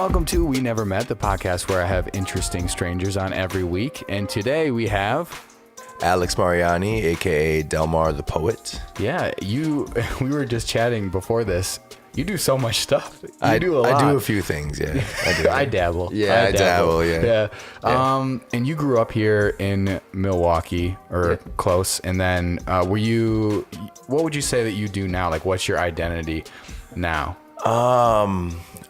welcome to We Never Met, the podcast where I have interesting strangers on every week. And today we have... Alex Mariani, a.k.a. DelMar The Poet. Yeah, we were just chatting before this. You do so much stuff. I do a lot. I do a few things, yeah. I dabble. Yeah, I dabble, yeah. And you grew up here in Milwaukee, or close. And then what would you say that you do now? Like, what's your identity now?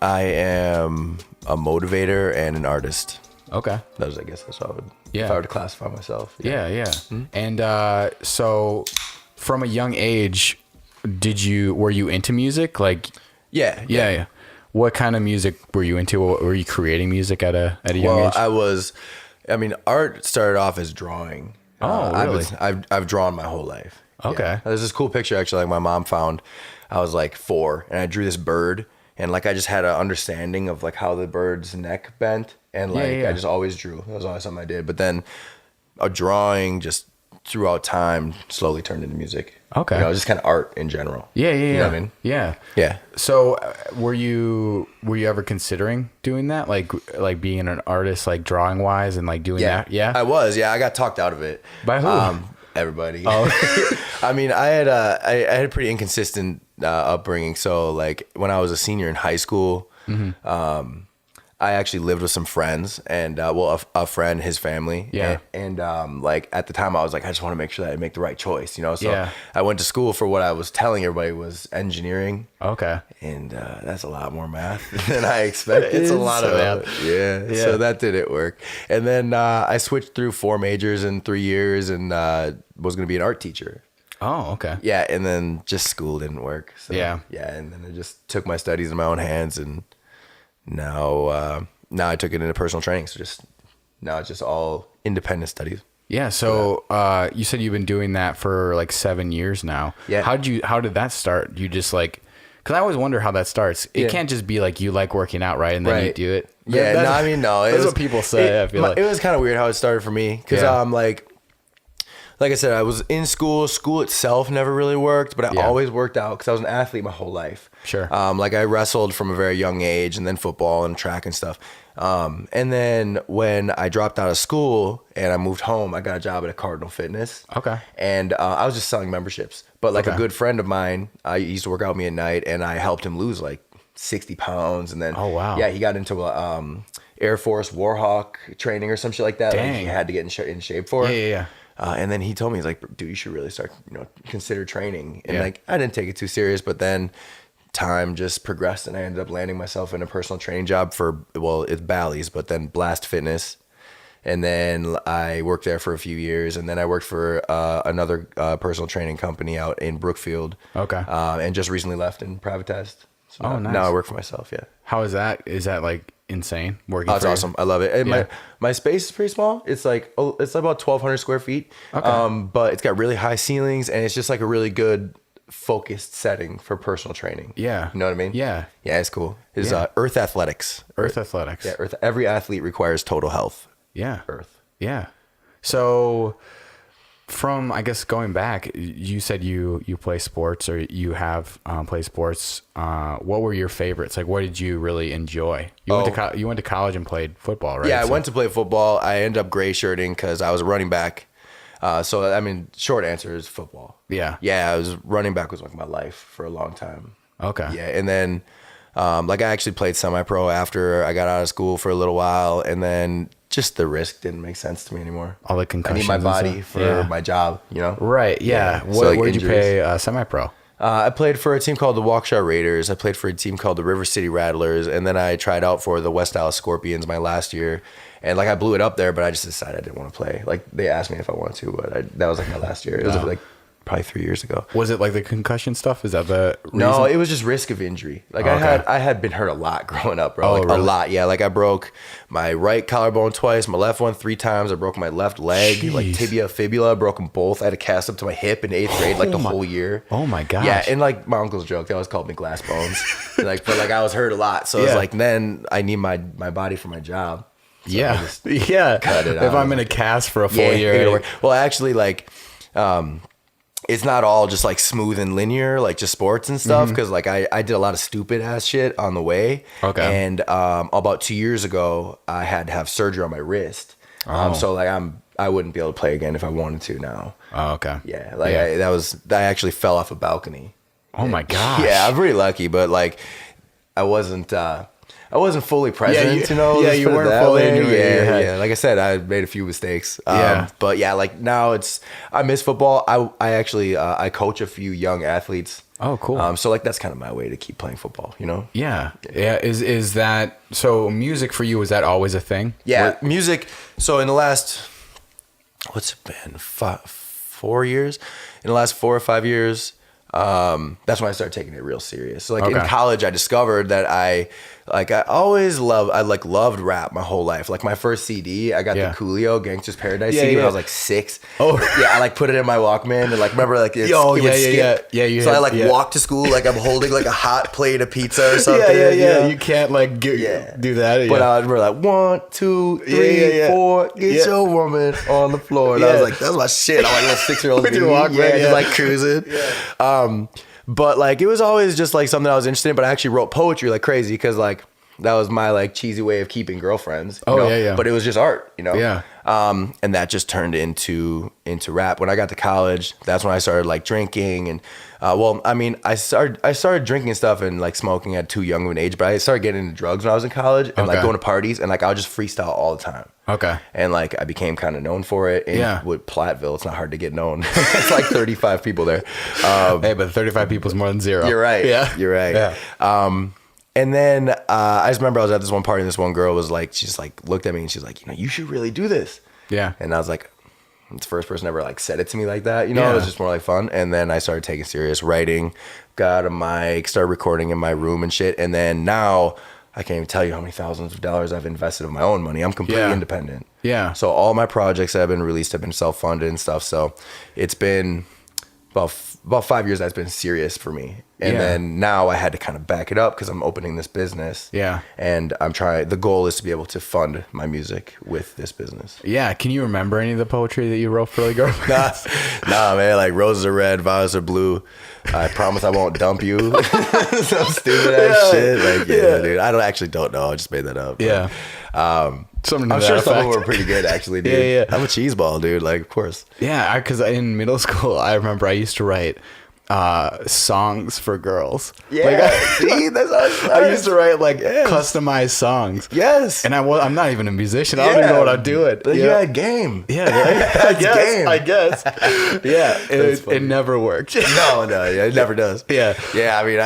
I am a motivator and an artist. Okay. I guess that's what I would, if I were to classify myself. Yeah. Mm-hmm. And so from a young age, were you into music? Like, yeah. What kind of music were you into? Were you creating music at a young age? Art started off as drawing. Oh, really? I've drawn my whole life. Okay. Yeah. There's this cool picture actually, like my mom found. I was like 4 and I drew this bird, and like I just had an understanding of like how the bird's neck bent, and like I just always drew. That was always something I did. But then a drawing just throughout time slowly turned into music. Okay. Just kind of art in general. Yeah. You know what I mean? Yeah. Yeah. So were you ever considering doing that? Like being an artist, like drawing wise and like doing that? Yeah. I was. Yeah. I got talked out of it. By who? Everybody. Oh. I had a pretty inconsistent upbringing. So like when I was a senior in high school, I actually lived with some friends, and a friend, his family. Yeah. And like at the time I was like, I just want to make sure that I make the right choice, So I went to school for what I was telling everybody was engineering. Okay. And that's a lot more math than I expected. It's a lot of math. Yeah. So that didn't work. And then I switched through 4 majors in 3 years, and was going to be an art teacher. Oh, okay. Yeah. And then just school didn't work. So, yeah. And then I just took my studies in my own hands, and now I took it into personal training. So now it's just all independent studies. Yeah. So you said you've been doing that for like 7 years now. Yeah. How did that start? You just like, because I always wonder how that starts. It can't just be like you like working out, right? And then you do it. Yeah. No. That's what people say. I feel like it was kind of weird how it started for me, because like I said, I was in school. School itself never really worked, but I always worked out because I was an athlete my whole life. Sure. Like I wrestled from a very young age, and then football and track and stuff. And then when I dropped out of school and I moved home, I got a job at a Cardinal Fitness. Okay. And I was just selling memberships. But like a good friend of mine, he used to work out with me at night, and I helped him lose like 60 pounds. And then, yeah, he got into Air Force Warhawk training or some shit like that. Dang. Like he had to get in shape for. Yeah. And then he told me, he's like, dude, you should really start, consider training. And like, I didn't take it too serious, but then time just progressed, and I ended up landing myself in a personal training job for, it's Bally's, but then Blast Fitness. And then I worked there for a few years, and then I worked for another personal training company out in Brookfield. Okay. And just recently left in private test. So nice. Now I work for myself, yeah. How is that? Is that like insane working? Oh, it's awesome. I love it. And my space is pretty small. It's like it's about 1,200 square feet. Okay. But it's got really high ceilings, and it's just like a really good focused setting for personal training. Yeah. You know what I mean? Yeah. Yeah, it's cool. It's Earth Athletics. Earth Athletics. Yeah, Earth. Every athlete requires total health. Yeah. Earth. Yeah. So from, I guess, going back, you said you play sports, or you have played sports. What were your favorites? Like, what did you really enjoy? You went to college and played football, right? Yeah, I went to play football. I ended up gray shirting because I was a running back. Short answer is football. Yeah. Yeah, running back was like my life for a long time. Okay. Yeah, and then I actually played semi-pro after I got out of school for a little while, and then just the risk didn't make sense to me anymore. All the concussions. I need my body for my job, Right, yeah. Where did you play semi-pro? I played for a team called the Waukesha Raiders. I played for a team called the River City Rattlers, and then I tried out for the West Dallas Scorpions my last year. And I blew it up there, but I just decided I didn't want to play. They asked me if I wanted to, but that was my last year. It was probably 3 years ago. Was it the concussion stuff? Is that the reason? No, it was just risk of injury. I had been hurt a lot growing up, bro. Really? A lot. Yeah, I broke my right collarbone twice, my left one 3 times. I broke my left leg, Jeez. Tibia, fibula. I broke them both. I had a cast up to my hip in 8th grade, the whole year. Oh my gosh. Yeah, and my uncle's joke, they always called me glass bones. But I was hurt a lot, so it's then I need my body for my job. So yeah. Cut it out. If I'm in a cast for a full year. Well, actually, it's not all just like smooth and linear, like just sports and stuff. Cause like I did a lot of stupid ass shit on the way. Okay. And about 2 years ago, I had to have surgery on my wrist. So like I wouldn't be able to play again if I wanted to now. Oh, okay. Yeah. Like I actually fell off a balcony. Oh my gosh. Yeah, I'm pretty lucky, but like I wasn't fully present, you know. Yeah, you weren't fully in your head. Yeah. Like I said, I made a few mistakes. Yeah. But yeah, like now I miss football. I actually I coach a few young athletes. Oh, cool. So like that's kind of my way to keep playing football, you know. Yeah. Is that so? Music for you, was that always a thing? Yeah, music. So in the last, what's it been, 4 years? In the last 4 or 5 years, that's when I started taking it real serious. So like in college, I discovered that I loved rap my whole life. Like my first CD, I got the Coolio Gangsta's Paradise CD when I was like 6. Oh yeah, I like put it in my Walkman and like remember like it would skip. So I like walk to school like I'm holding like a hot plate of pizza or something. You know? You can't like do that. But I remember like 1, 2, 3, 4, get your woman on the floor. And I was like, that's my shit. I'm like a little 6-year-old with your Walkman, just like cruising. But like it was always just like something I was interested in. But I actually wrote poetry like crazy because like that was my like cheesy way of keeping girlfriends. You know? But it was just art, you know. Yeah. And that just turned into rap. When I got to college, that's when I started like drinking and I started drinking and stuff and like smoking at too young of an age. But I started getting into drugs when I was in college and like going to parties and like I would just freestyle all the time. Okay. And like I became kind of known for it. And with Platteville, it's not hard to get known. It's like 35 people there. Hey, but 35 people is more than 0. You're right. Yeah. You're right. Yeah. And then I just remember I was at this one party and this one girl was like, she just like looked at me and she's like, you know, you should really do this. Yeah. And I was like, it's the first person ever like said it to me like that. You know, it was just more like fun. And then I started taking serious writing, got a mic, started recording in my room and shit. And then now I can't even tell you how many thousands of dollars I've invested of my own money. I'm completely independent. Yeah. So all my projects that have been released have been self-funded and stuff. So it's been about 5 years that's been serious for me. And then now I had to kind of back it up because I'm opening this business. Yeah. And the goal is to be able to fund my music with this business. Yeah. Can you remember any of the poetry that you wrote for the girl? Nah, man. Like roses are red, violets are blue. I promise I won't dump you. Some stupid ass shit. Like, dude. I don't know. I just made that up. Yeah. I'm sure some of them were pretty good, actually, dude. I'm a cheeseball, dude. Like, of course. Yeah, because in middle school, I remember I used to write songs for girls. Yeah, see, that's how I used to write like customized songs. Yes, and I'm not even a musician. I don't even know what I'm doing. But you had game. Yeah, I guess. Yeah, it never worked. No, it never does. Yeah. I mean,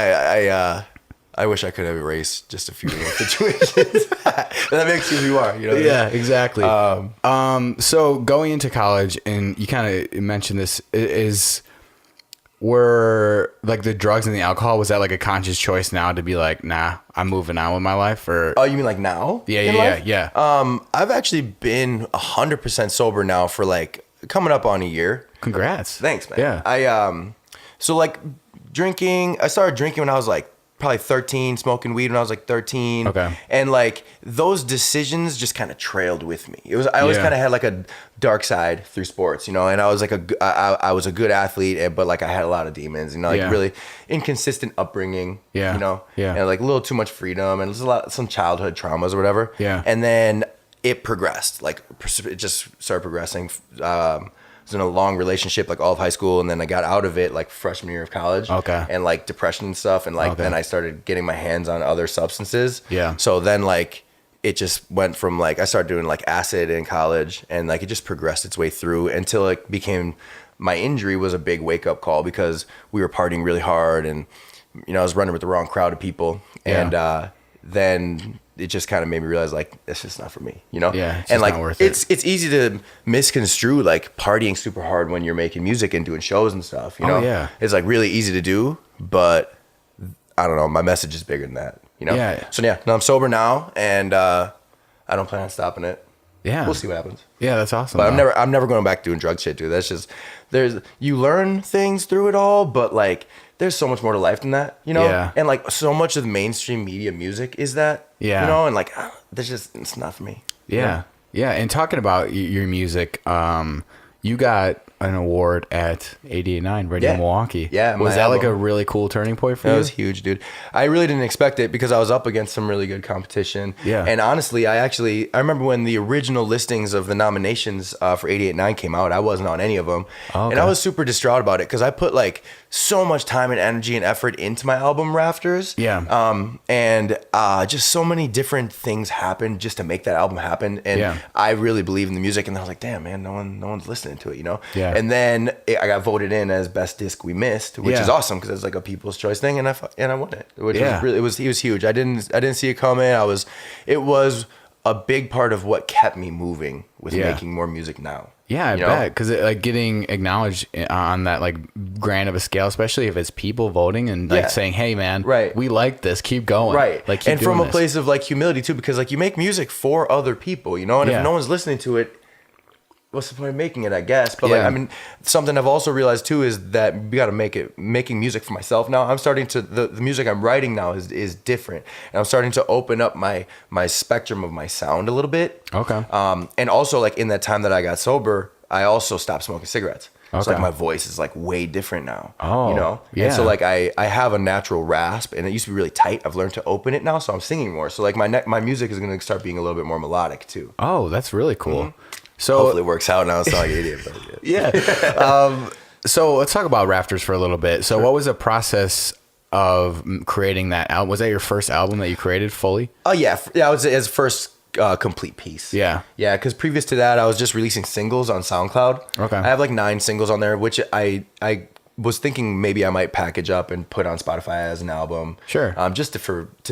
I wish I could have erased just a few of those situations. That makes you who you are, you know? Yeah, exactly. So going into college, and you kind of mentioned this, were like the drugs and the alcohol, was that like a conscious choice now to be like, nah, I'm moving on with my life? Or oh, you mean like now? Yeah. I've actually been 100% sober now for like coming up on a year. Congrats. Thanks, man. Yeah. So like drinking, I started drinking when I was like probably 13, smoking weed when I was like 13. Okay. And like those decisions just kind of trailed with me. I always kind of had like a dark side through sports, you know, and I was like I was a good athlete, but like I had a lot of demons, you know, like really inconsistent upbringing, you know, and like a little too much freedom and some childhood traumas or whatever. Yeah. And then it progressed, like it just started progressing. Was in a long relationship like all of high school, and then I got out of it like freshman year of college. Okay. And like depression and stuff, and like then I started getting my hands on other substances. Yeah. So then like it just went from like I started doing like acid in college, and like it just progressed its way through until it became, my injury was a big wake up call because we were partying really hard, and you know I was running with the wrong crowd of people, and then it just kind of made me realize like it's just not for me, you know? Yeah. It's and like not worth it. It's easy to misconstrue like partying super hard when you're making music and doing shows and stuff, you know? Yeah. It's like really easy to do, but I don't know, my message is bigger than that, you know? Yeah. So no, I'm sober now, and I don't plan on stopping it. Yeah. We'll see what happens. Yeah, that's awesome. But I'm never going back doing drug shit, dude. That's just you learn things through it all, but like there's so much more to life than that, you know? Yeah. And like so much of the mainstream media music is that, you know? And like, it's not for me. Yeah. You know? Yeah. And talking about your music, you got an award at 88.9 Radio Milwaukee. Yeah. Was that like a really cool turning point for you? That was huge, dude. I really didn't expect it because I was up against some really good competition. Yeah. And honestly, I remember when the original listings of the nominations for 88.9 came out, I wasn't on any of them. Oh, okay. And I was super distraught about it because I put like so much time and energy and effort into my album Rafters. Yeah. And just so many different things happened just to make that album happen. And I really believe in the music. And I was like, damn, man, no one's listening to it, you know? Yeah. And then I got voted in as best disc we missed, which is awesome because it's like a people's choice thing, and I won it, which was really, it was huge. I didn't see it coming. It was a big part of what kept me moving with making more music now. Yeah, I bet, because like getting acknowledged on that like grand of a scale, especially if it's people voting and like saying, "Hey, man, we like this, keep going." Right, like keep and from doing a place of like humility too, because like you make music for other people, you know, and if no one's listening to it, what's the point of making it, I guess? But like, I mean, something I've also realized too is that we got to making music for myself now. I'm starting to, the music I'm writing now is different. And I'm starting to open up my spectrum of my sound a little bit. Okay. And also like in that time that I got sober, I also stopped smoking cigarettes. Okay. So like my voice is like way different now. Oh, you know? yeah. And so like I have a natural rasp and it used to be really tight. I've learned to open it now, so I'm singing more. So like my music is going to start being a little bit more melodic too. Oh, that's really cool. Mm-hmm. So hopefully it works out now. It's not like an idiot, but So let's talk about Rafters for a little bit. So what was the process of creating that album? Was that your first album that you created fully? Oh yeah. I was his first complete piece. Yeah. Because previous to that, I was just releasing singles on SoundCloud. Okay. I have like 9 singles on there, which I was thinking maybe I might package up and put on Spotify as an album. Sure. Just to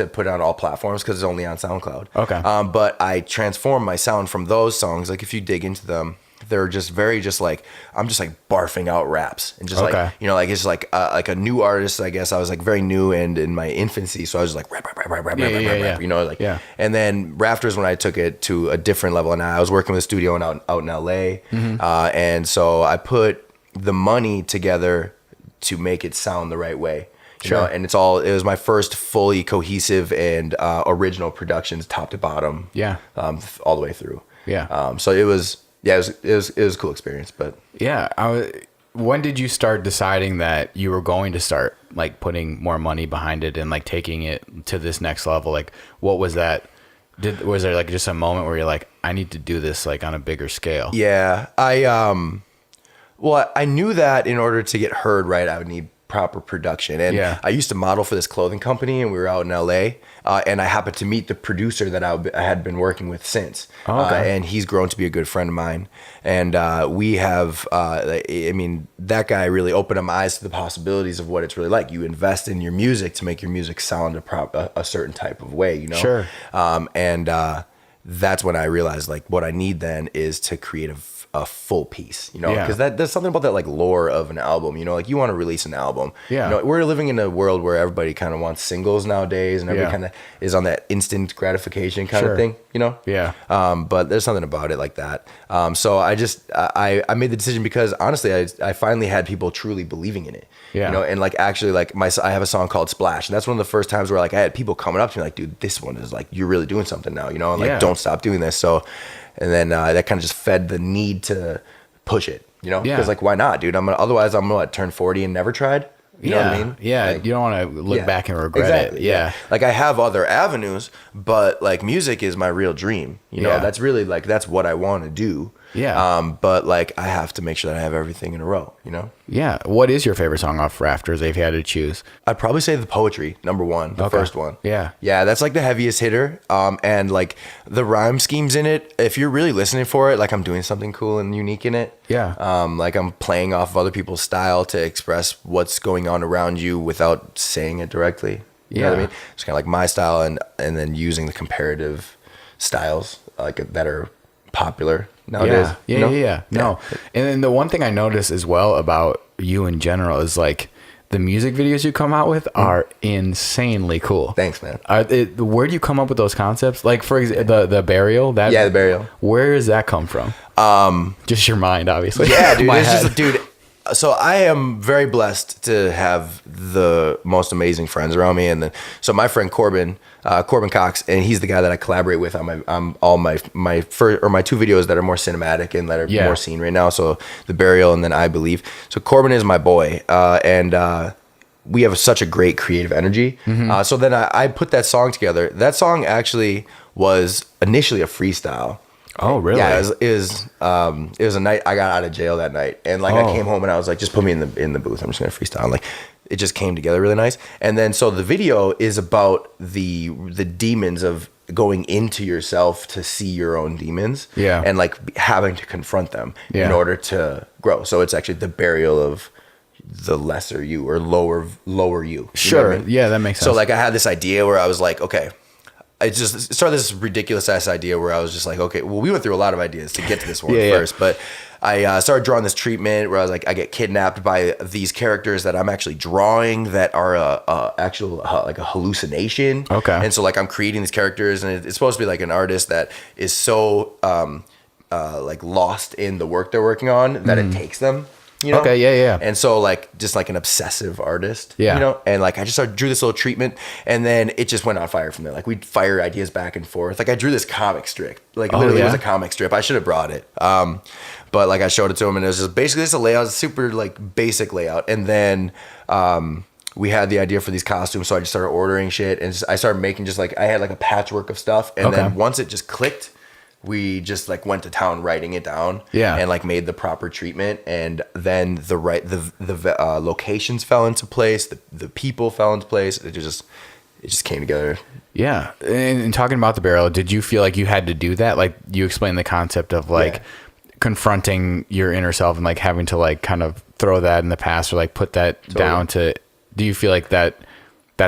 put it on all platforms because it's only on SoundCloud. Okay. But I transformed my sound from those songs. Like if you dig into them, they're just very just like, I'm just like barfing out raps and just like, you know, like it's like a new artist, I guess. I was like very new and in my infancy. So I was just like rap, you know, like, and then Rafters, when I took it to a different level, and I was working with a studio out in LA. Mm-hmm. And so I put the money together to make it sound the right way. You know? And it was my first fully cohesive and original productions, top to bottom. Yeah. All the way through. Yeah. So it was a cool experience, but when did you start deciding that you were going to start like putting more money behind it and like taking it to this next level? Like what was that? Was there like just a moment where you're like, I need to do this like on a bigger scale? Yeah. Well, I knew that in order to get heard right, I would need proper production. And I used to model for this clothing company, and we were out in LA. And I happened to meet the producer that I had been working with since. And he's grown to be a good friend of mine. And we have, I mean, that guy really opened up my eyes to the possibilities of what it's really like. You invest in your music to make your music sound a certain type of way, you know? Sure. And that's when I realized like what I need then is to create a full piece, you know, because there's something about that like lore of an album, you know, like you want to release an album. You know, we're living in a world where everybody kind of wants singles nowadays, and everybody kind of is on that instant gratification kind of thing, you know. But there's something about it like that. So I made the decision because honestly, I finally had people truly believing in it. You know, and like actually like I have a song called Splash, and that's one of the first times where like I had people coming up to me like, dude, this one is like, you're really doing something now, you know, and like don't stop doing this. So and then that kind of just fed the need to push it, you know, because like why not, dude? Otherwise I'm gonna turn 40 and never tried. You know what I mean? Yeah, like, you don't want to look back and regret it. Yeah. Like I have other avenues, but like music is my real dream. You know, that's really like that's what I want to do. But like I have to make sure that I have everything in a row, you know? Yeah. What is your favorite song off Rafters if you had to choose? I'd probably say The Poetry, number 1, the first one. Yeah, that's like the heaviest hitter. And like the rhyme schemes in it, if you're really listening for it, like I'm doing something cool and unique in it. Like I'm playing off of other people's style to express what's going on around you without saying it directly. You know what I mean? It's kind of like my style and then using the comparative styles like that are popular nowadays. No. And then the one thing I notice as well about you in general is like the music videos you come out with are insanely cool. Thanks, man. Where do you come up with those concepts? Like for example, the burial. The burial. Where does that come from? Just your mind, obviously. Yeah, dude. It's just, dude. So I am very blessed to have the most amazing friends around me, and then so my friend Corbin Cox, and he's the guy that I collaborate with on all my two videos that are more cinematic and that are more seen right now. So The Burial and then I Believe. So Corbin is my boy, and we have such a great creative energy. So then I put that song together. That song actually was initially a freestyle. Oh, really? Yeah, it was a night I got out of jail that night, and like I came home and I was like, just put me in the booth. I'm just gonna freestyle. And, like it just came together really nice. And then so the video is about the demons of going into yourself to see your own demons. Yeah. And like having to confront them in order to grow. So it's actually the burial of the lesser you or lower you. Sure. You know what I mean? Yeah, that makes sense. So like I had this idea where I was like, okay. I just started this ridiculous ass idea where I was just like, okay, well, we went through a lot of ideas to get to this one first, but I started drawing this treatment where I was like, I get kidnapped by these characters that I'm actually drawing that are like a hallucination. Okay. And so like I'm creating these characters, and it's supposed to be like an artist that is so like lost in the work they're working on that it takes them. You know? Okay, yeah. And so like just like an obsessive artist, yeah. You know, and like I just drew this little treatment, and then it just went on fire from there. Like we'd fire ideas back and forth. Like I drew this comic strip, like literally it was a comic strip. I should have brought it, but like I showed it to him, and it was just basically just a layout, super like basic layout. And then we had the idea for these costumes, so I just started ordering shit, and I started making just like I had like a patchwork of stuff, and then once it just clicked. We just like went to town writing it down, and like made the proper treatment, and then the locations fell into place, the people fell into place. It just came together. Yeah, and talking about the barrel, did you feel like you had to do that? Like you explained the concept of like confronting your inner self and like having to like kind of throw that in the past or like put that down to. Do you feel like that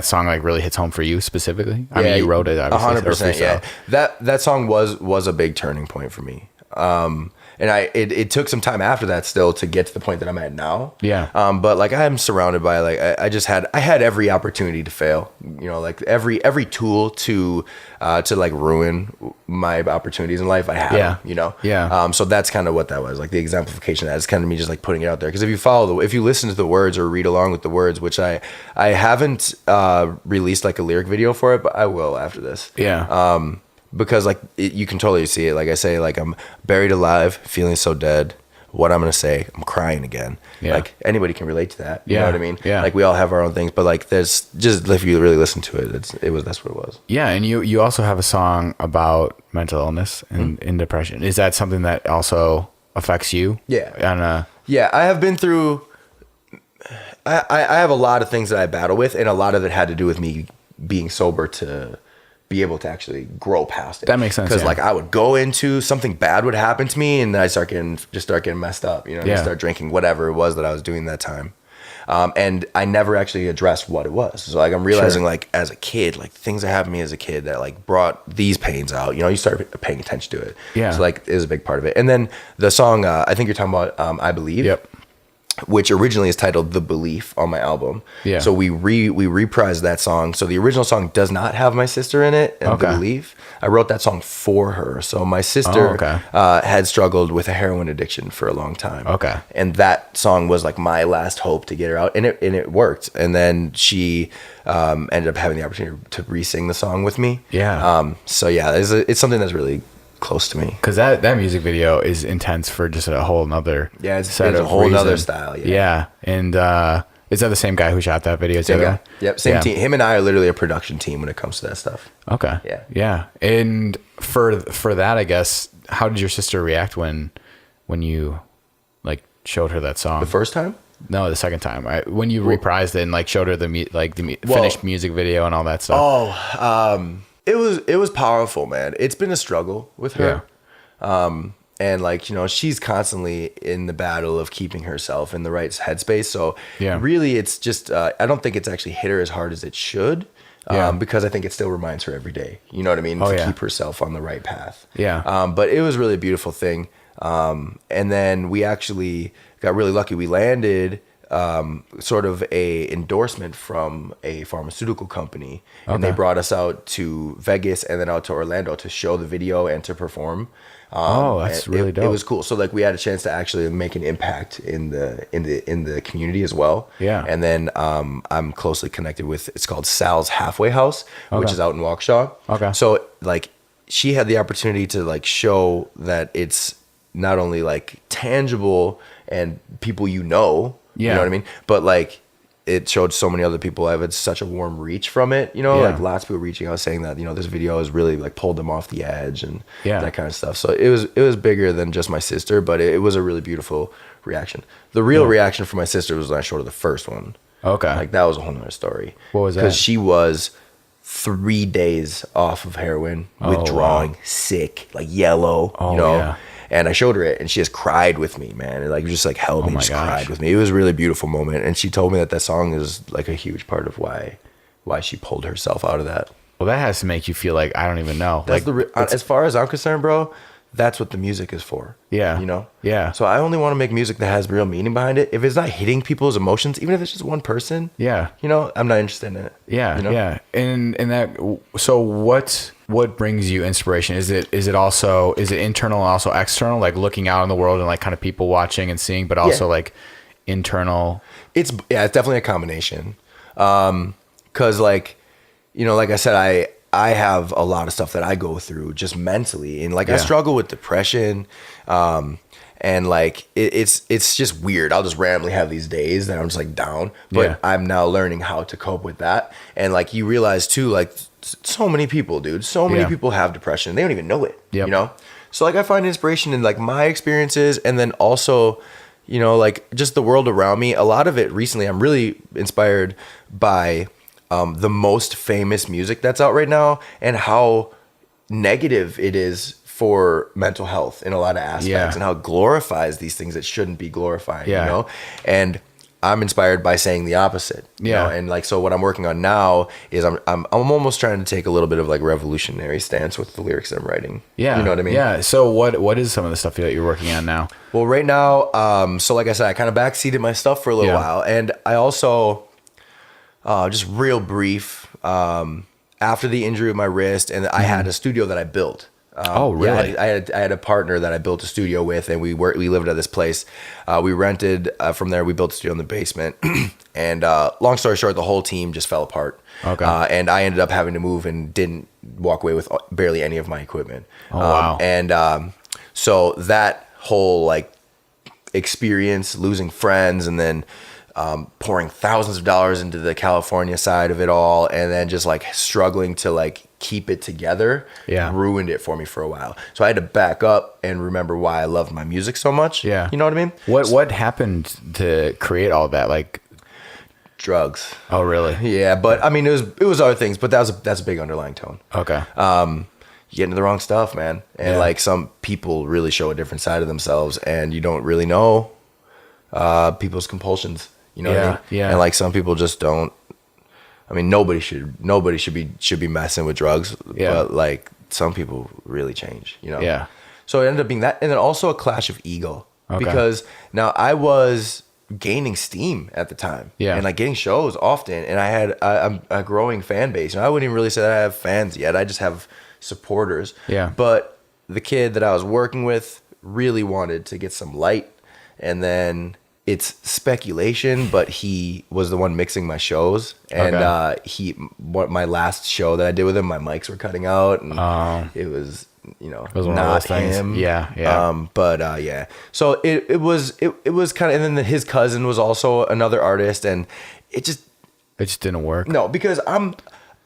song like really hits home for you specifically? I mean, you wrote it, obviously. 100%. Yeah, that song was a big turning point for me. And it took some time after that still to get to the point that I'm at now. Yeah. But like I'm surrounded by like I had every opportunity to fail. You know, like every tool to like ruin my opportunities in life I had. Yeah. You know. Yeah. So that's kind of what that was, like the exemplification of that is kind of me just like putting it out there, because if you listen to the words or read along with the words, which I haven't released like a lyric video for it, but I will after this. Yeah. Because like you can totally see it. Like I say, like I'm buried alive, feeling so dead. What I'm gonna say, I'm crying again. Yeah. Like anybody can relate to that. You know what I mean? Yeah. Like we all have our own things, but like there's just, if you really listen to it, that's what it was. Yeah, and you also have a song about mental illness and depression. Is that something that also affects you? Yeah. Yeah, I have been through. I have a lot of things that I battle with, and a lot of it had to do with me being sober to be able to actually grow past it. That makes sense. Because like I would go into something bad would happen to me, and I start getting messed up. You know, and start drinking whatever it was that I was doing that time. And I never actually addressed what it was. So like I'm realizing like as a kid, like things that happened to me as a kid that like brought these pains out. You know, you start paying attention to it. Yeah. So like it was a big part of it. And then the song I think you're talking about I Believe. Yep. Which originally is titled The Belief on my album. Yeah. So we reprised that song. So the original song does not have my sister in it, and The Belief. I wrote that song for her. So my sister had struggled with a heroin addiction for a long time. Okay. And that song was like my last hope to get her out, and it worked. And then she ended up having the opportunity to re-sing the song with me. Yeah. So yeah, it's something that's really close to me, because that music video is intense for just a whole nother it's a whole nother style. And is that the same guy who shot that video? Same guy. Yep, same team. Him and I are literally a production team when it comes to that stuff. Okay. Yeah. And for that, I guess, how did your sister react when you like showed her that song the first time? No, the second time. When you reprised it and like showed her the finished music video and all that stuff. It was powerful, man. It's been a struggle with her. And like, you know, she's constantly in the battle of keeping herself in the right headspace. So really it's just, I don't think it's actually hit her as hard as it should. Because I think it still reminds her every day, you know what I mean? To keep herself on the right path. But it was really a beautiful thing. And then we actually got really lucky. We landed sort of a endorsement from a pharmaceutical company, and they brought us out to Vegas and then out to Orlando to show the video and to perform. That's really dope. It was cool. So like we had a chance to actually make an impact in the community as well. Yeah. And then I'm closely connected with, it's called Sal's Halfway House, which is out in Waukesha. Okay. So like she had the opportunity to like show that it's not only like tangible and people you know what I mean, but like it showed so many other people. I've had such a warm reach from it, like lots of people reaching out saying that, this video has really like pulled them off the edge and that kind of stuff. So it was bigger than just my sister, but it was a really beautiful reaction. The real reaction from my sister was when I showed her the first one. Okay. Like that was a whole nother story. What was that? Because she was 3 days off of heroin, withdrawing, sick, like yellow, Yeah. And I showed her it, and she just cried with me, man. And like just like held me, and just cried with me. It was a really beautiful moment, and she told me that song is like a huge part of why she pulled herself out of that. Well, that has to make you feel like I don't even know. That's like as far as I'm concerned, bro. That's what the music is for. Yeah. Yeah. So I only want to make music that has real meaning behind it. If it's not hitting people's emotions, even if it's just one person, I'm not interested in it. Yeah. Yeah. And that, so what brings you inspiration? Is it internal and also external, like looking out in the world and like kind of people watching and seeing, but also like internal? It's definitely a combination. 'Cause like, like I said, I have a lot of stuff that I go through just mentally, and like I struggle with depression, and like it's just weird. I'll just randomly have these days that I'm just like down, but I'm now learning how to cope with that. And like you realize too, like so many people, dude, people have depression. They don't even know it, So like I find inspiration in like my experiences, and then also, like just the world around me. A lot of it recently, I'm really inspired by the most famous music that's out right now, and how negative it is for mental health in a lot of aspects, and how it glorifies these things that shouldn't be glorifying, and I'm inspired by saying the opposite, and like, so what I'm working on now is I'm almost trying to take a little bit of like revolutionary stance with the lyrics that I'm writing. You know what I mean? Yeah. So what is some of the stuff that you're working on now? Well, right now, so like I said, I kind of backseated my stuff for a little while, and I also, just real brief, after the injury of my wrist, and I had a studio that I built. Really? Yeah, I had a partner that I built a studio with, and we lived at this place. We rented from there. We built a studio in the basement, and long story short, the whole team just fell apart. Okay. And I ended up having to move and didn't walk away with barely any of my equipment. Oh, wow. And so that whole like experience, losing friends, and then pouring thousands of dollars into the California side of it all, and then just like struggling to like keep it together, ruined it for me for a while. So I had to back up and remember why I loved my music so much. Yeah. You know what I mean? What happened to create all that? Like drugs. Oh, really? Yeah, but I mean, it was other things, but that's a big underlying tone. Okay. You get into the wrong stuff, man. And like some people really show a different side of themselves, and you don't really know people's compulsions. You know what I mean? Yeah. And like some people just don't. I mean, nobody should be messing with drugs. Yeah. But like some people really change. Yeah. So it ended up being that, and then also a clash of ego, Okay. because now I was gaining steam at the time, and like getting shows often, and I had a growing fan base. And I wouldn't even really say that I have fans yet. I just have supporters. Yeah. But the kid that I was working with really wanted to get some light, and then. It's speculation, but he was the one mixing my shows, and my last show that I did with him, my mics were cutting out, and it was not him. Yeah. So it was kind of, and then his cousin was also another artist, and it just didn't work. No, because I'm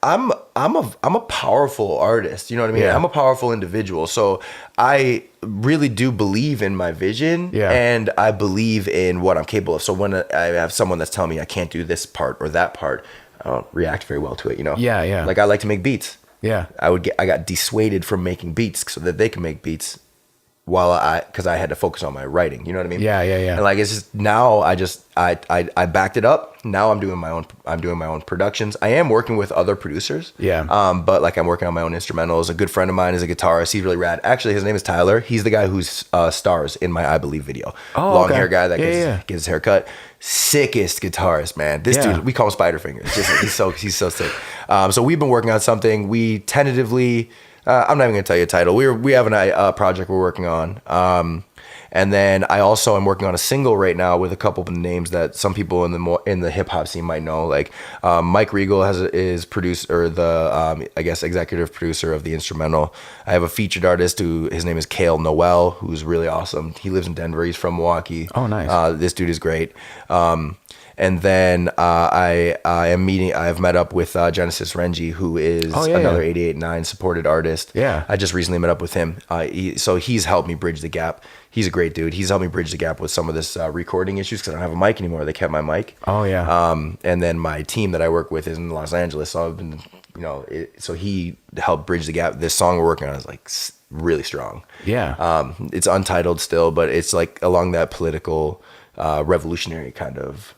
a powerful artist. You know what I mean? Yeah. I'm a powerful individual. So I really do believe in my vision, and I believe in what I'm capable of. So when I have someone that's telling me I can't do this part or that part, I don't react very well to it, Yeah. Like I like to make beats. Yeah. I got dissuaded from making beats so that they can make beats because I had to focus on my writing, you know what I mean? Yeah. And like, it's just now I backed it up. Now I'm doing my own productions. I am working with other producers. Yeah. But like, I'm working on my own instrumentals. A good friend of mine is a guitarist. He's really rad. Actually, his name is Tyler. He's the guy who's stars in my I Believe video. Oh, long okay. hair guy that gets Yeah. his hair cut. Sickest guitarist, man. This dude, we call him Spiderfingers. He's so sick. So we've been working on something. We tentatively, I'm not even gonna tell you a title. We have a project we're working on. And then I also am working on a single right now with a couple of names that some people in the hip hop scene might know. Like Mike Regal is producer, or the I guess executive producer of the instrumental. I have a featured artist who his name is Kale Noel, who's really awesome. He lives in Denver. He's from Milwaukee. Oh, nice. This dude is great. And then I've met up with Genesis Renji, who is another 88.9 supported artist. Yeah. I just recently met up with him. So he's helped me bridge the gap. He's a great dude. He's helped me bridge the gap with some of this recording issues because I don't have a mic anymore. They kept my mic. Oh, yeah. And then my team that I work with is in Los Angeles. So I've been, so he helped bridge the gap. This song we're working on is like really strong. Yeah. It's untitled still, but it's like along that political, revolutionary kind of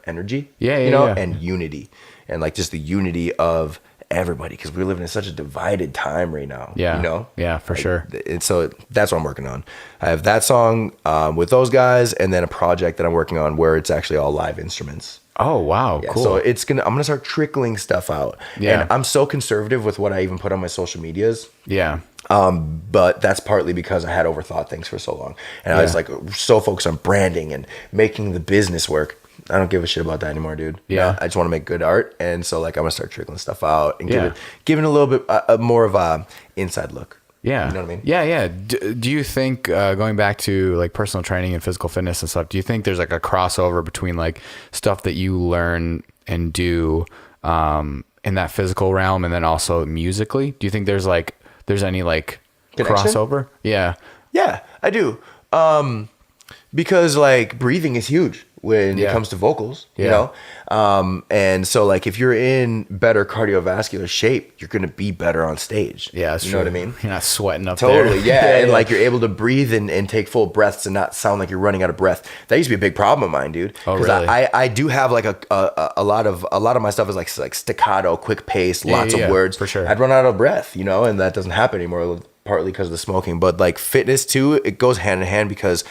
energy. Yeah. And unity, and like just the unity of everybody, because we're living in such a divided time right now. Yeah, for sure. And so that's what I'm working on. I have that song with those guys, and then a project that I'm working on where it's actually all live instruments. Oh, wow. Cool. So I'm gonna start trickling stuff out. And I'm so conservative with what I even put on my social medias. Yeah. But that's partly because I had overthought things for so long, and I was like so focused on branding and making the business work. I don't give a shit about that anymore, dude. Yeah. I just want to make good art. And so like, I'm going to start trickling stuff out and giving a little bit more of a inside look. Yeah. You know what I mean? Yeah. Do you think, going back to like personal training and physical fitness and stuff, do you think there's like a crossover between like stuff that you learn and do, in that physical realm and then also musically? Do you think there's any like connection? Crossover? Yeah. Yeah, I do. Because like breathing is huge when it comes to vocals, you know? And so like, if you're in better cardiovascular shape, you're going to be better on stage. Yeah, that's you true. know what I mean? You're not sweating up there. Totally, yeah. And like, you're able to breathe and take full breaths and not sound like you're running out of breath. That used to be a big problem of mine, dude. Oh, really? I do have like a lot of my stuff is like staccato, quick pace, lots of words. For sure. I'd run out of breath, and that doesn't happen anymore, partly because of the smoking. But like fitness too, it goes hand in hand because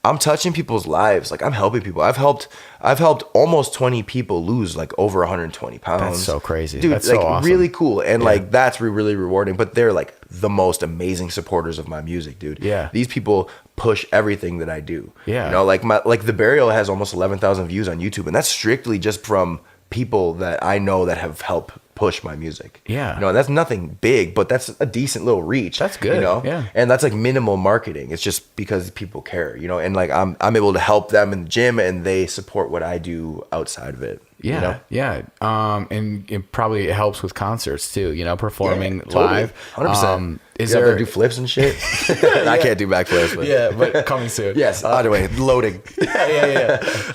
I'm touching people's lives. Like, I'm helping people. I've helped almost 20 people lose like over 120 pounds. That's so crazy. Dude, that's like so awesome. really cool. And like, that's really rewarding. But they're like the most amazing supporters of my music, dude. Yeah. These people push everything that I do. Yeah. Like The Burial has almost 11,000 views on YouTube. And that's strictly just from people that I know that have helped push my music. Yeah. And that's nothing big, but that's a decent little reach. That's good. Yeah. And that's like minimal marketing. It's just because people care, and like I'm able to help them in the gym and they support what I do outside of it. Yeah. Yeah. And it probably helps with concerts too, performing totally. live. 100%. Is there there do flips and shit? I can't do backflips, but but coming soon. yes. Either way, loading. Yeah.